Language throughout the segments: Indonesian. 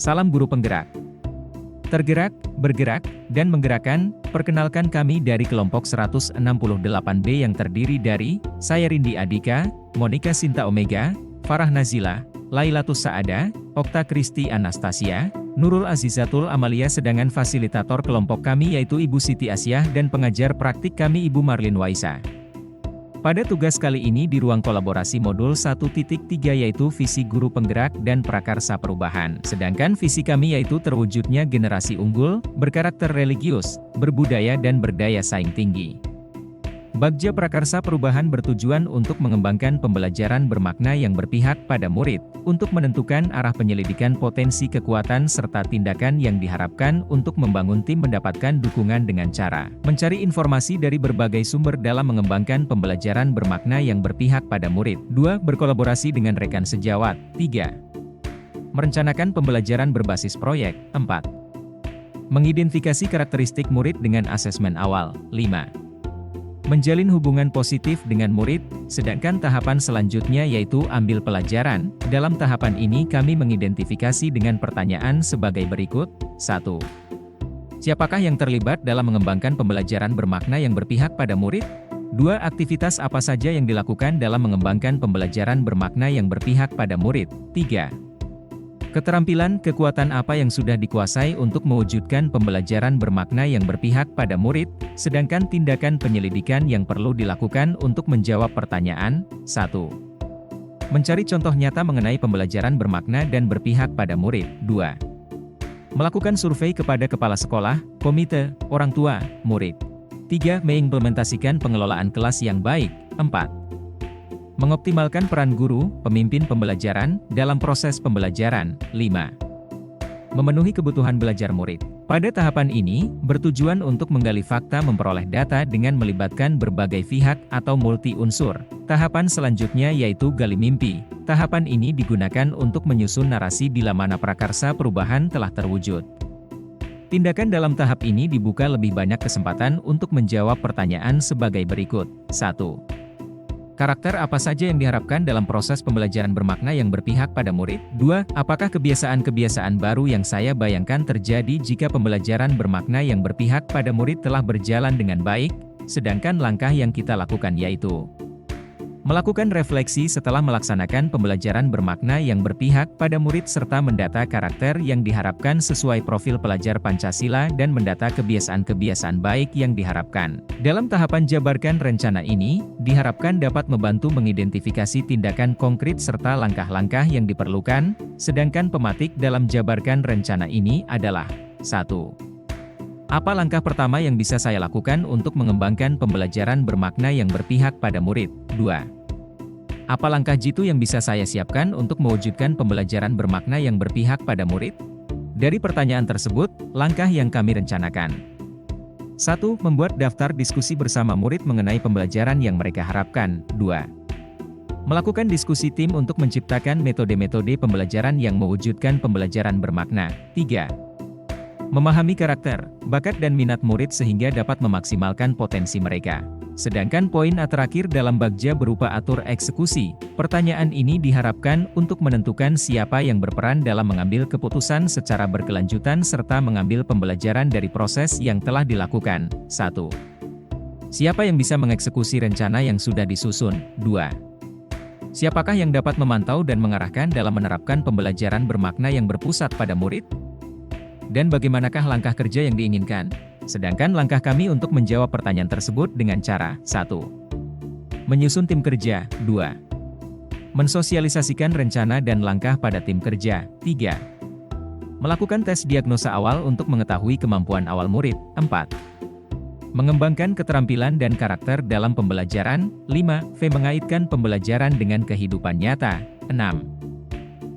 Salam guru penggerak. Tergerak, bergerak, dan menggerakkan. Perkenalkan kami dari kelompok 168B yang terdiri dari, saya Rindi Adika, Monica Sinta Omega, Farah Nazila, Lailatus Saada, Okta Kristi Anastasia, Nurul Azizatul Amalia, sedangkan fasilitator kelompok kami yaitu Ibu Siti Asyah dan pengajar praktik kami Ibu Marlin Waisa. Pada tugas kali ini di ruang kolaborasi modul 1.3 yaitu visi guru penggerak dan prakarsa perubahan. Sedangkan visi kami yaitu terwujudnya generasi unggul, berkarakter religius, berbudaya dan berdaya saing tinggi. Bagja Prakarsa Perubahan bertujuan untuk mengembangkan pembelajaran bermakna yang berpihak pada murid, untuk menentukan arah penyelidikan potensi kekuatan serta tindakan yang diharapkan untuk membangun tim mendapatkan dukungan dengan cara mencari informasi dari berbagai sumber dalam mengembangkan pembelajaran bermakna yang berpihak pada murid. 2. Berkolaborasi dengan rekan sejawat. 3. Merencanakan pembelajaran berbasis proyek. 4. Mengidentifikasi karakteristik murid dengan asesmen awal. 5. Menjalin hubungan positif dengan murid, sedangkan tahapan selanjutnya yaitu ambil pelajaran. Dalam tahapan ini kami mengidentifikasi dengan pertanyaan sebagai berikut. 1. Siapakah yang terlibat dalam mengembangkan pembelajaran bermakna yang berpihak pada murid? 2. Aktivitas apa saja yang dilakukan dalam mengembangkan pembelajaran bermakna yang berpihak pada murid? 3. Keterampilan, kekuatan apa yang sudah dikuasai untuk mewujudkan pembelajaran bermakna yang berpihak pada murid, sedangkan tindakan penyelidikan yang perlu dilakukan untuk menjawab pertanyaan. 1. Mencari contoh nyata mengenai pembelajaran bermakna dan berpihak pada murid. 2. Melakukan survei kepada kepala sekolah, komite, orang tua, murid. 3. Mengimplementasikan pengelolaan kelas yang baik. 4. Mengoptimalkan peran guru, pemimpin pembelajaran, dalam proses pembelajaran. 5. Memenuhi kebutuhan belajar murid. Pada tahapan ini, bertujuan untuk menggali fakta memperoleh data dengan melibatkan berbagai pihak atau multi-unsur. Tahapan selanjutnya yaitu gali mimpi. Tahapan ini digunakan untuk menyusun narasi bila mana prakarsa perubahan telah terwujud. Tindakan dalam tahap ini dibuka lebih banyak kesempatan untuk menjawab pertanyaan sebagai berikut. 1. Karakter apa saja yang diharapkan dalam proses pembelajaran bermakna yang berpihak pada murid? 2. Apakah kebiasaan-kebiasaan baru yang saya bayangkan terjadi jika pembelajaran bermakna yang berpihak pada murid telah berjalan dengan baik? Sedangkan langkah yang kita lakukan yaitu melakukan refleksi setelah melaksanakan pembelajaran bermakna yang berpihak pada murid serta mendata karakter yang diharapkan sesuai profil pelajar Pancasila dan mendata kebiasaan-kebiasaan baik yang diharapkan. Dalam tahapan jabarkan rencana ini, diharapkan dapat membantu mengidentifikasi tindakan konkret serta langkah-langkah yang diperlukan, sedangkan pematik dalam jabarkan rencana ini adalah 1. Apa langkah pertama yang bisa saya lakukan untuk mengembangkan pembelajaran bermakna yang berpihak pada murid? 2. Apa langkah jitu yang bisa saya siapkan untuk mewujudkan pembelajaran bermakna yang berpihak pada murid? Dari pertanyaan tersebut, langkah yang kami rencanakan. 1. Membuat daftar diskusi bersama murid mengenai pembelajaran yang mereka harapkan. 2. Melakukan diskusi tim untuk menciptakan metode-metode pembelajaran yang mewujudkan pembelajaran bermakna. 3. Memahami karakter, bakat dan minat murid sehingga dapat memaksimalkan potensi mereka. Sedangkan poin terakhir dalam bagja berupa atur eksekusi. Pertanyaan ini diharapkan untuk menentukan siapa yang berperan dalam mengambil keputusan secara berkelanjutan serta mengambil pembelajaran dari proses yang telah dilakukan. 1. Siapa yang bisa mengeksekusi rencana yang sudah disusun? 2. Siapakah yang dapat memantau dan mengarahkan dalam menerapkan pembelajaran bermakna yang berpusat pada murid? Dan bagaimanakah langkah kerja yang diinginkan? Sedangkan langkah kami untuk menjawab pertanyaan tersebut dengan cara 1. Menyusun tim kerja. 2. Mensosialisasikan rencana dan langkah pada tim kerja. 3. Melakukan tes diagnosa awal untuk mengetahui kemampuan awal murid. 4. Mengembangkan keterampilan dan karakter dalam pembelajaran. 5. Mengaitkan pembelajaran dengan kehidupan nyata. 6.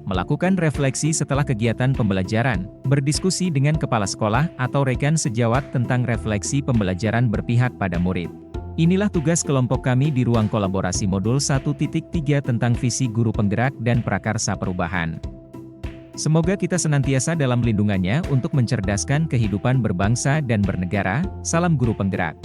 Melakukan refleksi setelah kegiatan pembelajaran, berdiskusi dengan kepala sekolah atau rekan sejawat tentang refleksi pembelajaran berpihak pada murid. Inilah tugas kelompok kami di ruang kolaborasi modul 1.3 tentang visi guru penggerak dan prakarsa perubahan. Semoga kita senantiasa dalam lindungannya untuk mencerdaskan kehidupan berbangsa dan bernegara. Salam guru penggerak.